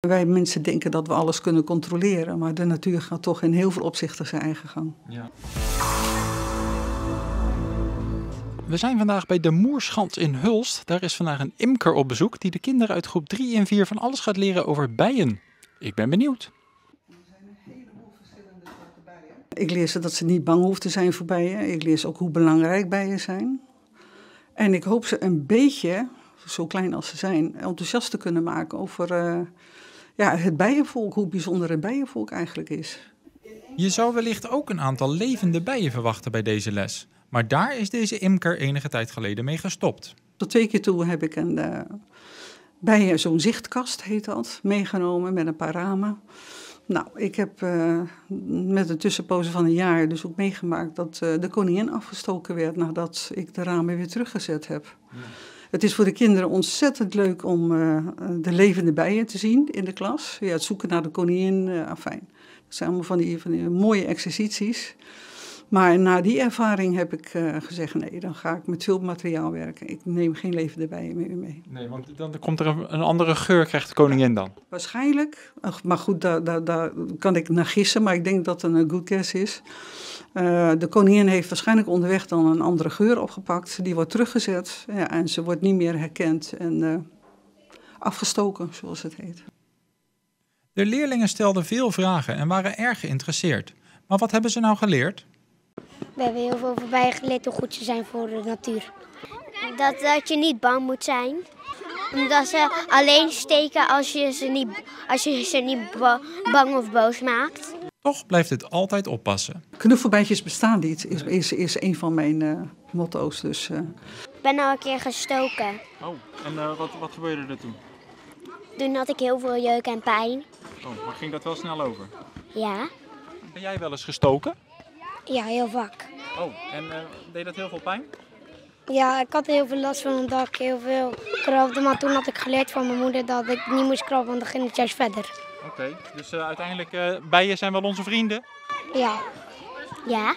Wij mensen denken dat we alles kunnen controleren, maar de natuur gaat toch in heel veel opzichten zijn eigen gang. Ja. We zijn vandaag bij de Moerschans in Hulst. Daar is vandaag een imker op bezoek die de kinderen uit groep 3 en 4 van alles gaat leren over bijen. Ik ben benieuwd. Er zijn een heleboel verschillende soorten bijen. Ik leer ze dat ze niet bang hoeven te zijn voor bijen. Ik leer ze ook hoe belangrijk bijen zijn. En ik hoop ze een beetje, zo klein als ze zijn, enthousiast te kunnen maken over het bijenvolk, hoe bijzonder het bijenvolk eigenlijk is. Je zou wellicht ook een aantal levende bijen verwachten bij deze les. Maar daar is deze imker enige tijd geleden mee gestopt. Tot 2 keer toe heb ik zo'n zichtkast, heet dat, meegenomen met een paar ramen. Nou, ik heb met een tussenpoze van een jaar dus ook meegemaakt dat de koningin afgestoken werd nadat ik de ramen weer teruggezet heb. Ja. Het is voor de kinderen ontzettend leuk om de levende bijen te zien in de klas. Ja, het zoeken naar de koningin, afijn. Dat zijn allemaal van die mooie exercities. Maar na die ervaring heb ik gezegd, nee, dan ga ik met veel materiaal werken. Ik neem geen levende bijen meer mee. Nee, want dan komt er een andere geur, krijgt de koningin dan? Waarschijnlijk, maar goed, daar kan ik naar gissen, maar ik denk dat het een good guess is. De koningin heeft waarschijnlijk onderweg dan een andere geur opgepakt. Die wordt teruggezet en ze wordt niet meer herkend en afgestoken, zoals het heet. De leerlingen stelden veel vragen en waren erg geïnteresseerd. Maar wat hebben ze nou geleerd? We hebben heel veel over bijen geleerd hoe goed ze zijn voor de natuur. Dat je niet bang moet zijn. Omdat ze alleen steken als je ze niet bang of boos maakt. Toch blijft het altijd oppassen. Knuffelbijtjes bestaan niet, is een van mijn motto's. Dus, Ik ben al een keer gestoken. Oh, en wat gebeurde er toen? Toen had ik heel veel jeuk en pijn. Oh, maar ging dat wel snel over? Ja. Ben jij wel eens gestoken? Ja, heel vaak. Oh, en deed dat heel veel pijn? Ja, ik had heel veel last van omdat ik heel veel krabde. Maar toen had ik geleerd van mijn moeder dat ik niet moest krabben, want dan ging het juist verder. Oké, dus uiteindelijk bijen zijn wel onze vrienden? Ja. Ja.